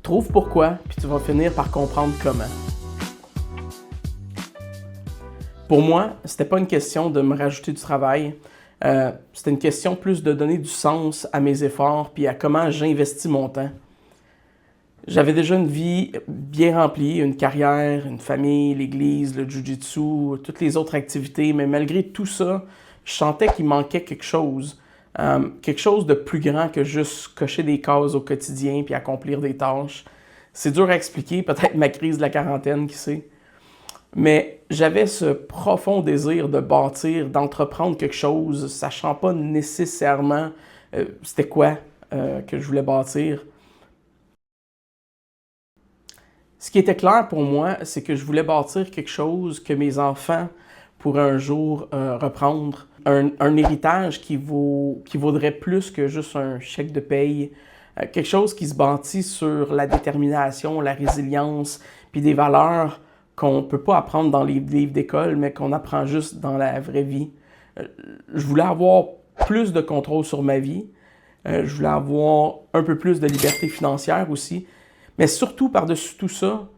Trouve pourquoi, puis tu vas finir par comprendre comment. Pour moi, c'était pas une question de me rajouter du travail. C'était une question plus de donner du sens à mes efforts puis à comment j'investis mon temps. J'avais déjà une vie bien remplie, une carrière, une famille, l'église, le jiu-jitsu, toutes les autres activités, mais malgré tout ça, je sentais qu'il manquait quelque chose de plus grand que juste cocher des cases au quotidien puis accomplir des tâches. C'est dur à expliquer, peut-être ma crise de la quarantaine, qui sait. Mais j'avais ce profond désir de bâtir, d'entreprendre quelque chose, sachant pas nécessairement c'était quoi que je voulais bâtir. Ce qui était clair pour moi, c'est que je voulais bâtir quelque chose que mes enfants pourraient un jour reprendre. Un héritage qui vaudrait plus que juste un chèque de paye. Quelque chose qui se bâtit sur la détermination, la résilience, puis des valeurs qu'on ne peut pas apprendre dans les livres d'école, mais qu'on apprend juste dans la vraie vie. Je voulais avoir plus de contrôle sur ma vie. Je voulais avoir un peu plus de liberté financière aussi. Mais surtout, par-dessus tout ça,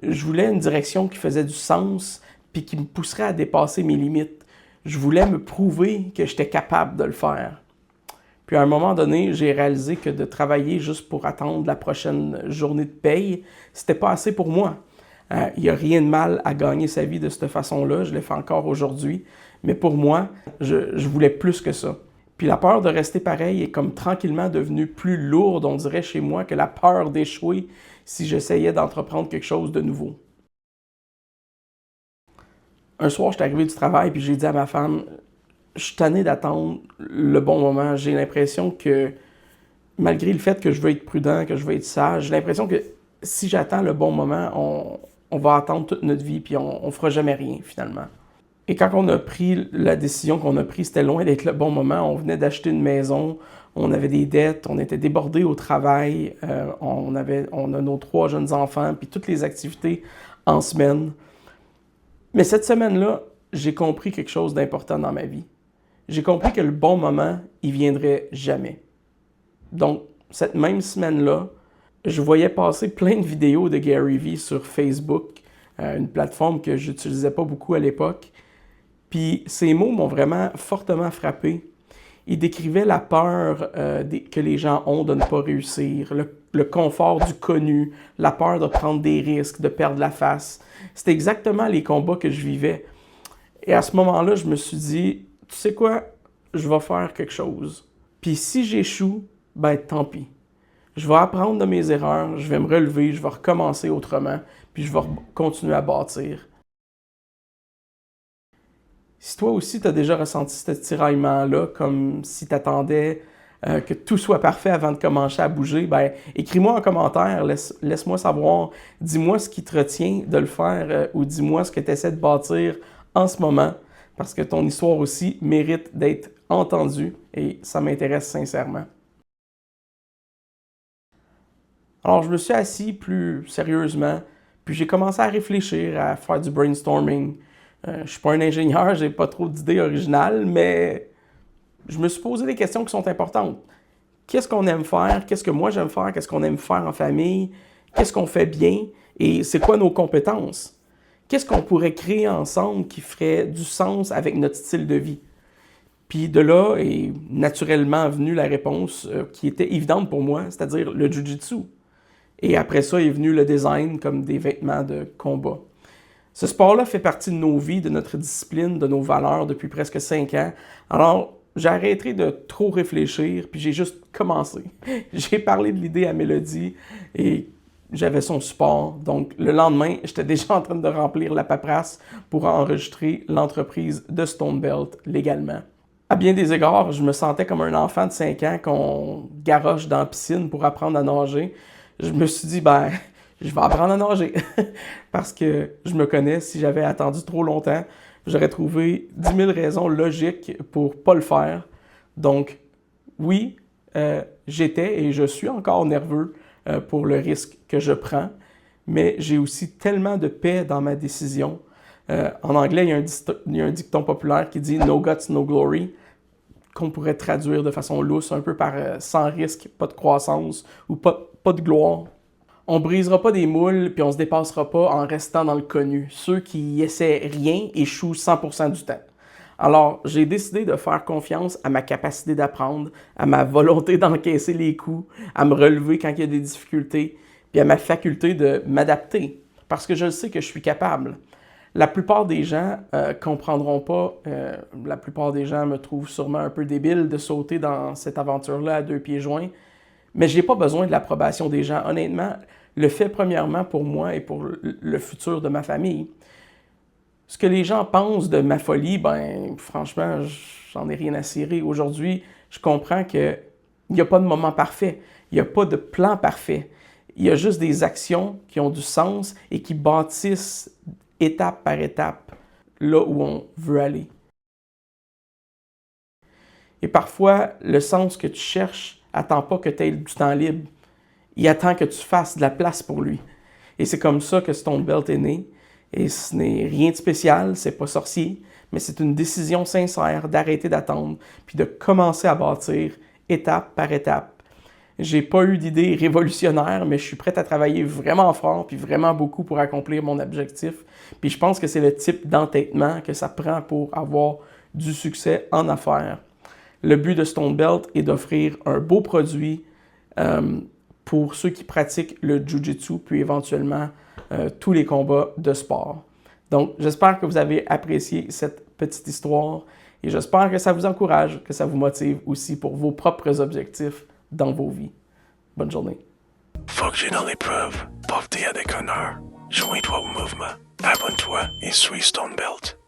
je voulais une direction qui faisait du sens puis qui me pousserait à dépasser mes limites. Je voulais me prouver que j'étais capable de le faire. Puis à un moment donné, j'ai réalisé que de travailler juste pour attendre la prochaine journée de paye, c'était pas assez pour moi. Il n'y a rien de mal à gagner sa vie de cette façon-là, je le fais encore aujourd'hui, mais pour moi, je voulais plus que ça. Puis la peur de rester pareil est comme tranquillement devenue plus lourde, on dirait chez moi, que la peur d'échouer si j'essayais d'entreprendre quelque chose de nouveau. Un soir, je suis arrivé du travail puis j'ai dit à ma femme, je suis tanné d'attendre le bon moment. J'ai l'impression que, malgré le fait que je veux être prudent, que je veux être sage, j'ai l'impression que si j'attends le bon moment, on va attendre toute notre vie puis on fera jamais rien finalement. Et quand on a pris la décision qu'on a prise, c'était loin d'être le bon moment. On venait d'acheter une maison, on avait des dettes, on était débordés au travail, on a nos 3 jeunes enfants, puis toutes les activités en semaine. Mais cette semaine-là, j'ai compris quelque chose d'important dans ma vie. J'ai compris que le bon moment, il viendrait jamais. Donc, cette même semaine-là, je voyais passer plein de vidéos de Gary Vee sur Facebook, une plateforme que je n'utilisais pas beaucoup à l'époque. Puis ces mots m'ont vraiment fortement frappé. Il décrivait la peur que les gens ont de ne pas réussir, le confort du connu, la peur de prendre des risques, de perdre la face. C'était exactement les combats que je vivais. Et à ce moment-là, je me suis dit, tu sais quoi, je vais faire quelque chose. Puis si j'échoue, ben tant pis. Je vais apprendre de mes erreurs, je vais me relever, je vais recommencer autrement, puis je vais continuer à bâtir. Si toi aussi, tu as déjà ressenti ce tiraillement-là, comme si tu attendais que tout soit parfait avant de commencer à bouger, ben écris-moi en commentaire, laisse-moi savoir, dis-moi ce qui te retient de le faire ou dis-moi ce que tu essaies de bâtir en ce moment, parce que ton histoire aussi mérite d'être entendue et ça m'intéresse sincèrement. Alors, je me suis assis plus sérieusement, puis j'ai commencé à réfléchir, à faire du brainstorming. Je suis pas un ingénieur, j'ai pas trop d'idées originales, mais je me suis posé des questions qui sont importantes. Qu'est-ce qu'on aime faire? Qu'est-ce que moi j'aime faire? Qu'est-ce qu'on aime faire en famille? Qu'est-ce qu'on fait bien? Et c'est quoi nos compétences? Qu'est-ce qu'on pourrait créer ensemble qui ferait du sens avec notre style de vie? Puis de là est naturellement venue la réponse qui était évidente pour moi, c'est-à-dire le jiu-jitsu. Et après ça est venu le design comme des vêtements de combat. Ce sport-là fait partie de nos vies, de notre discipline, de nos valeurs depuis presque 5 ans. Alors, j'ai arrêté de trop réfléchir, puis j'ai juste commencé. J'ai parlé de l'idée à Mélodie et j'avais son support. Donc, le lendemain, j'étais déjà en train de remplir la paperasse pour enregistrer l'entreprise de Stone Belt légalement. À bien des égards, je me sentais comme un enfant de 5 ans qu'on garoche dans la piscine pour apprendre à nager. Je me suis dit, ben, je vais apprendre à nager. Parce que je me connais, si j'avais attendu trop longtemps, j'aurais trouvé 10 000 raisons logiques pour pas le faire. Donc, oui, j'étais et je suis encore nerveux pour le risque que je prends, mais j'ai aussi tellement de paix dans ma décision. En anglais, il y a un dicton populaire qui dit « No guts, no glory », qu'on pourrait traduire de façon lousse, un peu par « sans risque, pas de croissance » ou pas de gloire. On brisera pas des moules puis on se dépassera pas en restant dans le connu. Ceux qui essaient rien échouent 100% du temps. Alors, j'ai décidé de faire confiance à ma capacité d'apprendre, à ma volonté d'encaisser les coups, à me relever quand il y a des difficultés, puis à ma faculté de m'adapter, parce que je sais que je suis capable. La plupart des gens comprendront pas, la plupart des gens me trouvent sûrement un peu débile de sauter dans cette aventure-là à 2 pieds joints, mais je n'ai pas besoin de l'approbation des gens. Honnêtement, le fait premièrement pour moi et pour le futur de ma famille. Ce que les gens pensent de ma folie, ben franchement, j'en ai rien à cirer. Aujourd'hui, je comprends qu'il n'y a pas de moment parfait, il n'y a pas de plan parfait. Il y a juste des actions qui ont du sens et qui bâtissent étape par étape là où on veut aller. Et parfois, le sens que tu cherches attend pas que tu aies du temps libre. Il attend que tu fasses de la place pour lui. Et c'est comme ça que Stone Belt est né. Et ce n'est rien de spécial, c'est pas sorcier, mais c'est une décision sincère d'arrêter d'attendre puis de commencer à bâtir étape par étape. J'ai pas eu d'idée révolutionnaire, mais je suis prêt à travailler vraiment fort puis vraiment beaucoup pour accomplir mon objectif. Puis je pense que c'est le type d'entêtement que ça prend pour avoir du succès en affaires. Le but de Stone Belt est d'offrir un beau produit pour ceux qui pratiquent le Jiu-Jitsu, puis éventuellement tous les combats de sport. Donc, j'espère que vous avez apprécié cette petite histoire et j'espère que ça vous encourage, que ça vous motive aussi pour vos propres objectifs dans vos vies. Bonne journée. Faut que j'ai dans l'épreuve, porter à des connards. Joins-toi au mouvement, abonne-toi et suis Stone Belt.